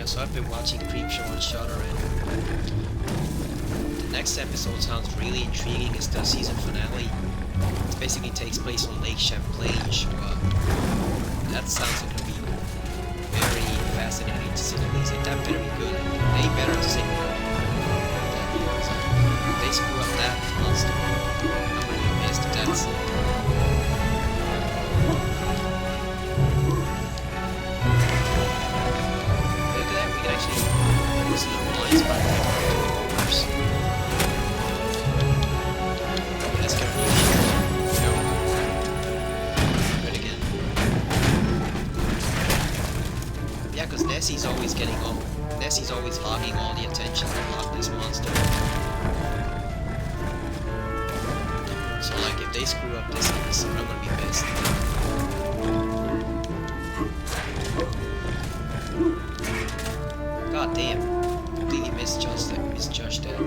Yeah, so I've been watching Creepshow on Shudder, and the next episode sounds really intriguing. It's the season finale. It basically takes place on Lake Champlain. That sounds like gonna be very fascinating to see the least. Like, that better be good. They better say so if they screw up that monster, I'm gonna be pissed if that's was little lines by the doors. That's gonna be good again. Yeah, because Nessie's always getting up. Nessie's always hogging all the attention to block this monster. So like if they screw up this episode, I'm gonna be pissed. God damn. Completely misjudged that.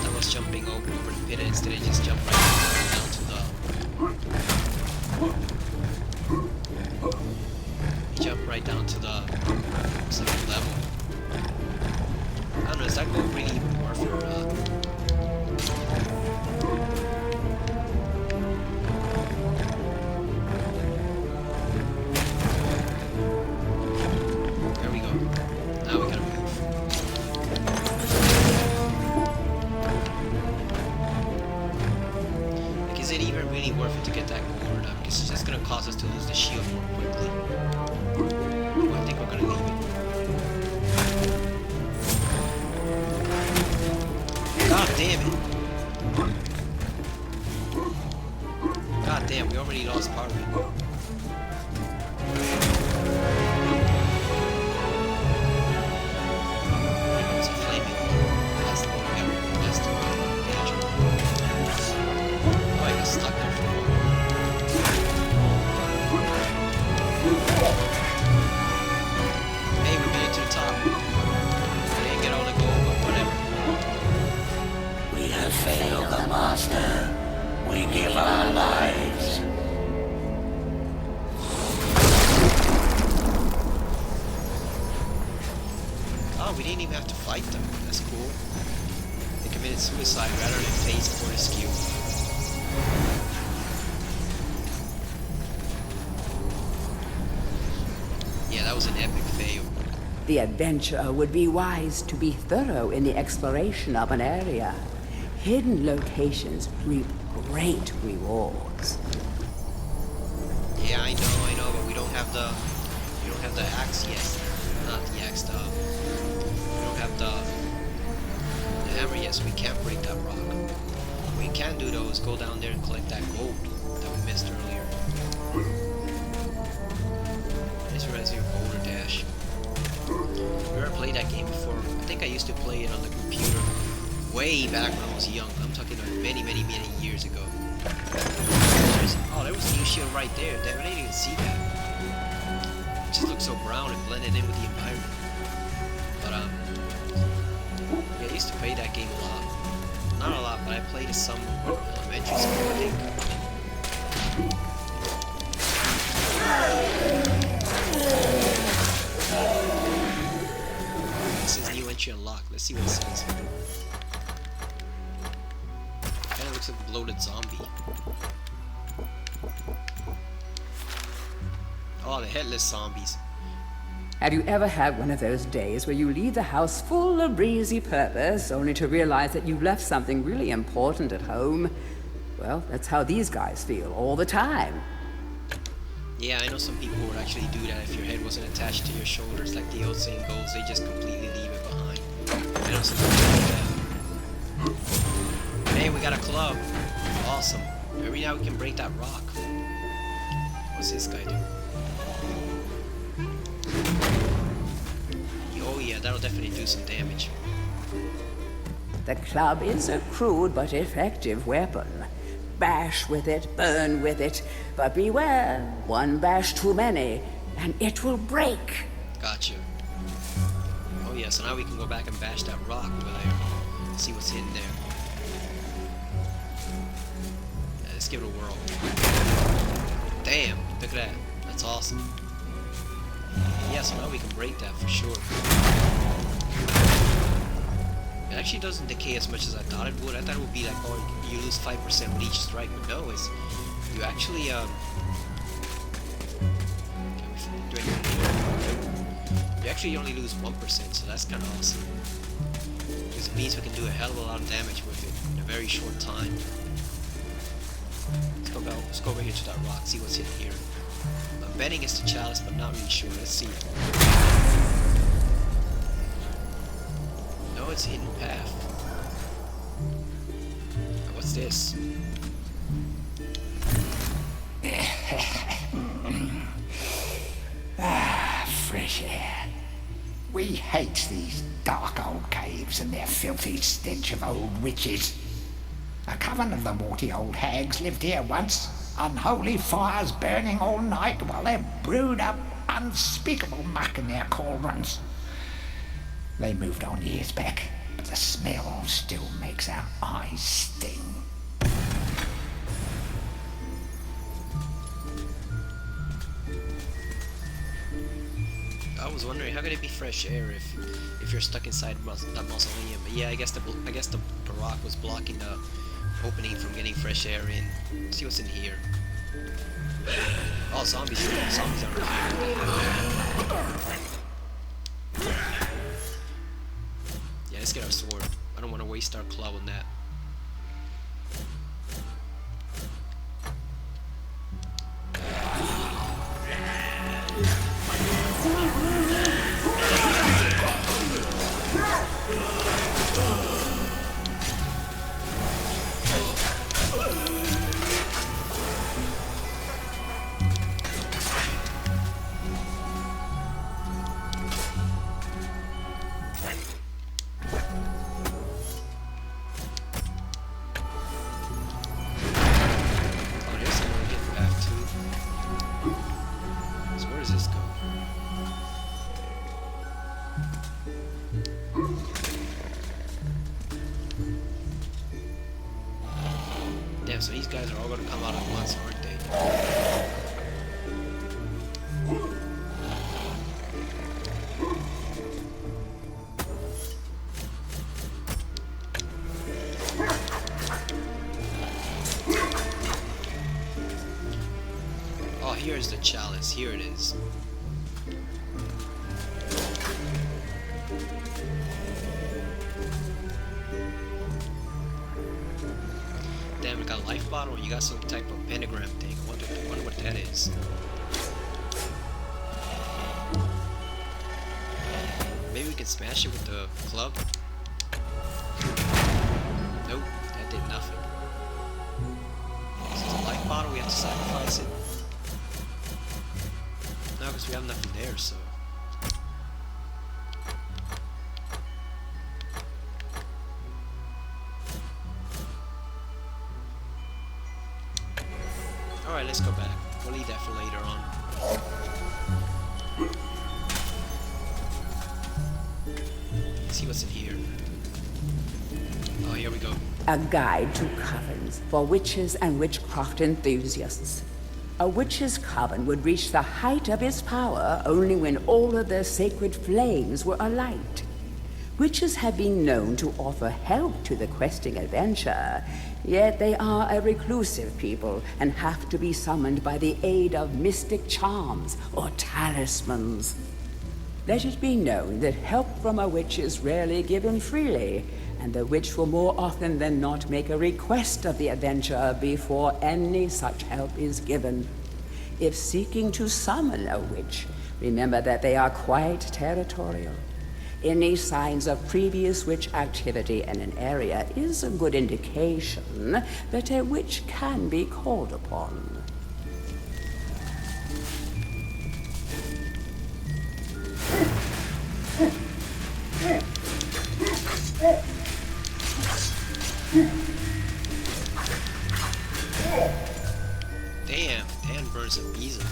I was jumping over the pit and instead I just jumped right down to the... He jumped right down to the second level. I don't know, is that goal really even worth it or not? Worth it to get that gold or not, because it's just gonna cause us to lose the shield more quickly. I think we're gonna leave it. God damn it! God damn, we already lost part of it. It's a flaming. That's the one we got. That's the danger. Oh, I got stuck there. Hey, we made it to the top. We didn't get all the gold, but whatever. We have failed the master. We give our lives. Oh, we didn't even have to fight them. That's cool. They committed suicide rather than face Fortescue. That was an epic fail. The adventurer would be wise to be thorough in the exploration of an area. Hidden locations reap great rewards. Yeah, I know, but we don't have the axe yet. Not the axe, we don't have the hammer yet, so we can't break that rock. What we can do though is go down there and collect that gold that we missed earlier. As your Boulder Dash. I've never played that game before. I think I used to play it on the computer way back when I was young. I'm talking about many years ago. Oh, there was a new shield right there. I didn't even see that. It just looked so brown and blended in with the environment. But yeah, I used to play that game a lot. Not a lot, but I played it some in elementary school, I think. It says new entry unlocked. Let's see what it says. Kinda looks like a bloated zombie. Oh, the headless zombies. Have you ever had one of those days where you leave the house full of breezy purpose, only to realize that you've left something really important at home? Well, that's how these guys feel all the time. Yeah, I know some people would actually do that if your head wasn't attached to your shoulders, like the old saying goes, they just completely leave it behind. I know some people do that. Hey, we got a club. Awesome. Maybe now we can break that rock. What's this guy do? Oh yeah, that'll definitely do some damage. The club is a crude but effective weapon. Bash with it, burn with it, but beware, one bash too many, and it will break. Gotcha. Oh yeah, so now we can go back and bash that rock over there. See what's in there. Yeah, let's give it a whirl. Damn, look at that. That's awesome. Yeah, so now we can break that for sure. It actually doesn't decay as much as I thought it would. I thought it would be like, oh, you lose 5% with each strike, but no, it's you actually you actually only lose 1%, so that's kind of awesome. Because it means we can do a hell of a lot of damage with it in a very short time. Let's go over here to that rock, see what's hidden here. I'm betting it's the chalice, but not really sure. Let's see. No, it's hidden path. What's this? Fresh air. We hate these dark old caves and their filthy stench of old witches. A coven of the warty old hags lived here once, unholy fires burning all night while they brewed up unspeakable muck in their cauldrons. They moved on years back, but the smell still makes our eyes sting. I was wondering how could it be fresh air if you're stuck inside that mausoleum. But yeah, I guess the rock was blocking the opening from getting fresh air in. Let's see what's in here. Oh, zombies are here. Yeah, let's get our sword. I don't want to waste our club on that. Damn, so these guys are all gonna come out at once, aren't they? Oh, here's the chalice. Here it is. Damn, we got a life bottle, and you got some type of pentagram thing. I wonder what that is. Maybe we can smash it with the club? Nope, that did nothing. This is a life bottle, we have to sacrifice it. No, because we have nothing there, so... Alright, let's go back. We'll leave that for later on. Let's see what's in here. Oh, here we go. A guide to covens for witches and witchcraft enthusiasts. A witch's coven would reach the height of its power only when all of their sacred flames were alight. Witches have been known to offer help to the questing adventurer, yet they are a reclusive people and have to be summoned by the aid of mystic charms or talismans. Let it be known that help from a witch is rarely given freely, and the witch will more often than not make a request of the adventurer before any such help is given. If seeking to summon a witch, remember that they are quite territorial. Any signs of previous witch activity in an area is a good indication that a witch can be called upon. Damn, Dan burns up easily.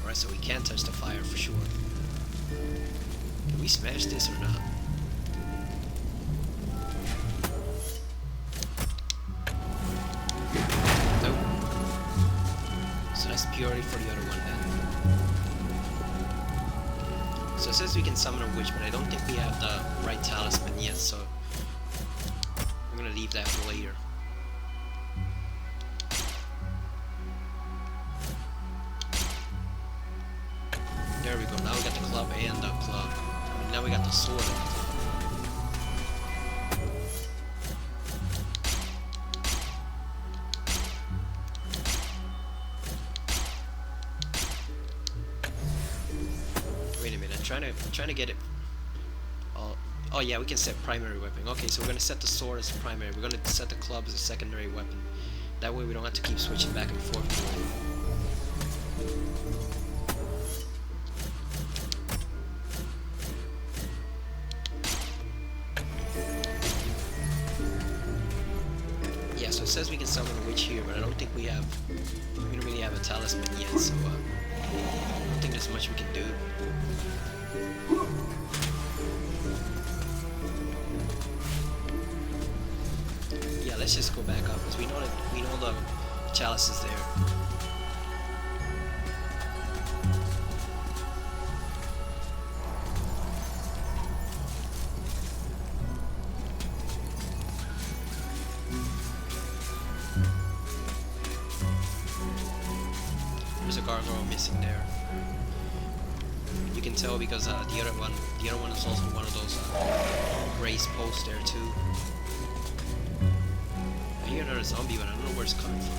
Alright, so we can't touch the fire for sure. Can we smash this or not? Nope. So that's purely for the other one then. So it says we can summon a witch, but I don't think we have the right talisman yet, so I'm gonna leave that for later. There we go, now we got the club and the club. And now we got the sword and the club. Wait a minute, I'm trying to get it. Oh yeah, we can set primary weapon. Okay, so we're gonna set the sword as primary. We're gonna set the club as a secondary weapon. That way we don't have to keep switching back and forth. Yeah, so it says we can summon a witch here, but I don't think we don't really have a talisman yet, so I don't think there's much we can do. Yeah, let's just go back up because we know the chalice is there. There's a gargoyle missing there. You can tell because the other one is also one of those raised posts there too. I hear another zombie, but I don't know where it's coming from.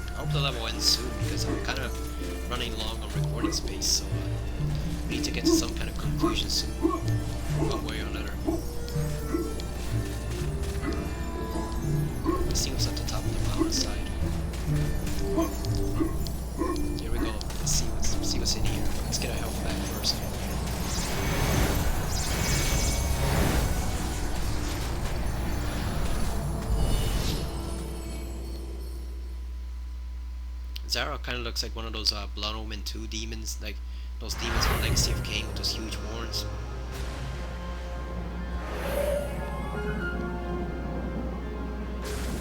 I hope the level ends soon because I'm kind of running long on recording space, so we need to get to some kind of conclusion soon, one way or another. Let's see what's at the top of the mountainside. Here we go. Let's see what's in here. Let's get our health back first. Zara kind of looks like one of those Blood Omen 2 demons, like those demons from Legacy of Kain with those huge horns.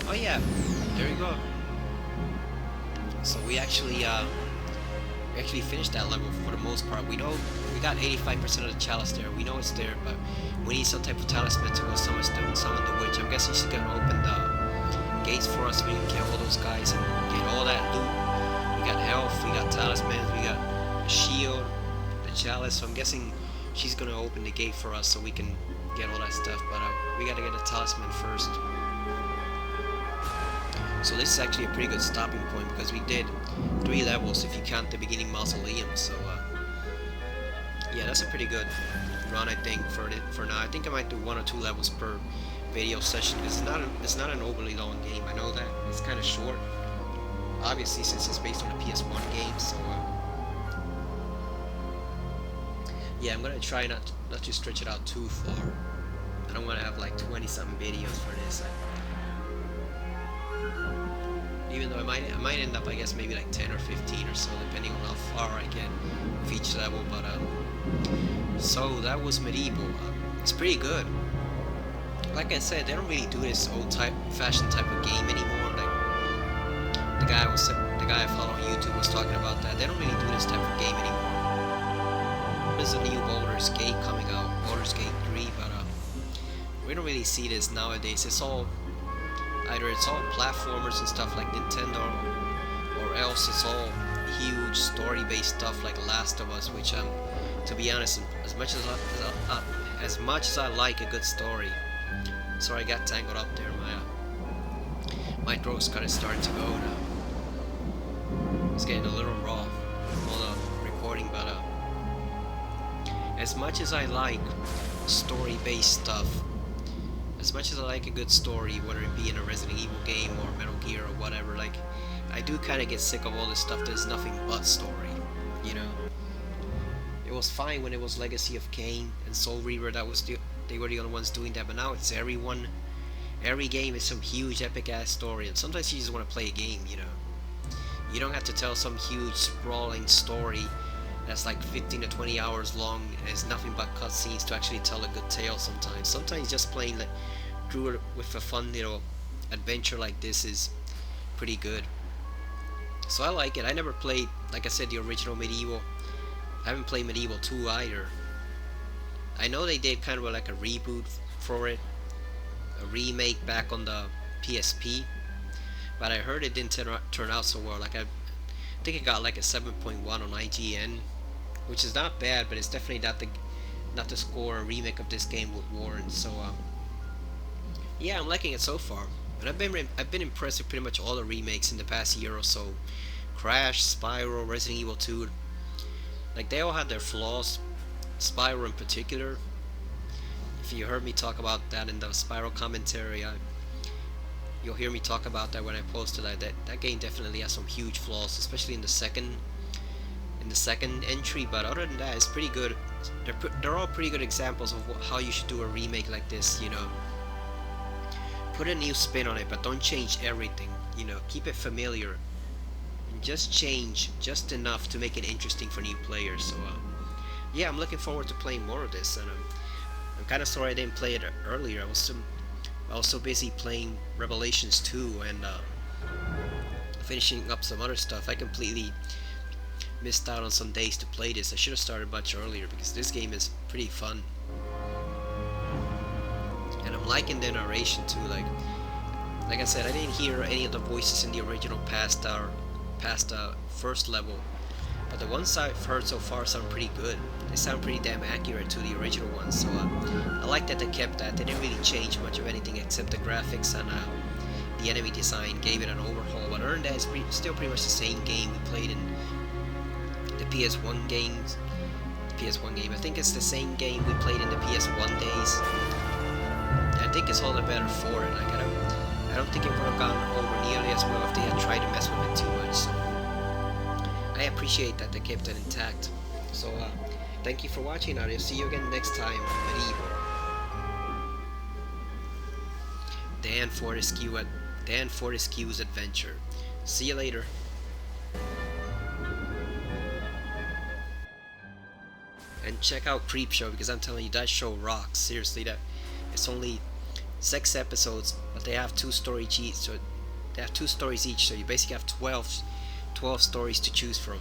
Oh yeah, there you go. So we actually finished that level for the most part. We know we got 85% of the chalice there. We know it's there, but we need some type of talisman to go summon the witch. I'm guessing she's gonna open the gates for us so we can kill all those guys and get all that loot. We got health, we got talismans, we got a shield, the chalice. So I'm guessing she's gonna open the gate for us so we can get all that stuff. But we gotta get a talisman first. So this is actually a pretty good stopping point because we did 3 levels if you count the beginning Mausoleum. So yeah, that's a pretty good run, I think, for now. I think I might do 1 or 2 levels per video session because it's not an overly long game. I know that it's kind of short, obviously, since it's based on a PS1 game. So yeah, I'm gonna try not to stretch it out too far. I don't want to have like 20-something videos for this. Even though I might end up, I guess, maybe like 10 or 15 or so, depending on how far I get with each level. But so that was MediEvil. It's pretty good. Like I said, they don't really do this old-fashioned type of game anymore. Like the guy I follow on YouTube was talking about that. They don't really do this type of game anymore. There's a new Baldur's Gate coming out, Baldur's Gate 3, but we don't really see this nowadays. Either it's all platformers and stuff like Nintendo, or else it's all huge story-based stuff like Last of Us, which to be honest, as much as I like a good story, sorry I got tangled up there. My throat's kind of starting to go now. It's getting a little raw from all the recording, but as much as I like story-based stuff. As much as I like a good story, whether it be in a Resident Evil game or Metal Gear or whatever, like, I do kind of get sick of all this stuff that's nothing but story, you know? It was fine when it was Legacy of Kain and Soul Reaver, they were the only ones doing that, but now it's everyone. Every game is some huge epic-ass story, and sometimes you just want to play a game, you know? You don't have to tell some huge, sprawling story that's like 15 to 20 hours long, and it's nothing but cutscenes to actually tell a good tale sometimes. Sometimes just playing like through it with a fun little adventure like this is pretty good. So I like it. I never played, like I said, the original MediEvil. I haven't played MediEvil 2 either. I know they did kind of like a reboot for it, a remake back on the PSP, but I heard it didn't turn out so well. Like I think it got like a 7.1 on IGN, which is not bad, but it's definitely not the score or remake of this game would warrant. So yeah, I'm liking it so far, and I've been impressed with pretty much all the remakes in the past year or so. Crash, Spyro, Resident Evil 2, like they all had their flaws. Spyro in particular, if you heard me talk about that in the Spyro commentary, you'll hear me talk about that when I posted that game definitely has some huge flaws, especially in the second entry. But other than that, it's pretty good. They're all pretty good examples of how you should do a remake like this. You know, put a new spin on it, but don't change everything. You know, keep it familiar and just change just enough to make it interesting for new players. So yeah, I'm looking forward to playing more of this, and I'm kind of sorry I didn't play it earlier. I was so busy playing Revelations 2 and finishing up some other stuff. I completely missed out on some days to play this. I should have started much earlier because this game is pretty fun, and I'm liking the narration too. Like I said, I didn't hear any of the voices in the original past the first level, but the ones I've heard so far sound pretty good. They sound pretty damn accurate to the original ones, so I like that they kept that. They didn't really change much of anything except the graphics, and the enemy design gave it an overhaul. But other than that, it's still pretty much the same game we played in the PS1 games. PS1 game, I think it's the same game we played in the PS1 days. I think it's all the better for it. Like I don't think it would have gone over nearly as well if they had tried to mess with it too much. So I appreciate that they kept it intact. So thank you for watching. I'll see you again next time on MediEvil. Dan Fortescue's adventure. See you later. And check out Creepshow, because I'm telling you, that show rocks. Seriously, that it's only 6 episodes, but they have 2 stories each. So they have 2 stories each. So you basically have 12 stories to choose from,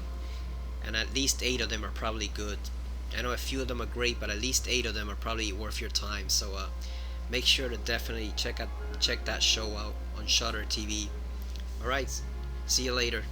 and at least 8 of them are probably good. I know a few of them are great, but at least 8 of them are probably worth your time. So make sure to definitely check that show out on Shudder TV. Alright, see you later.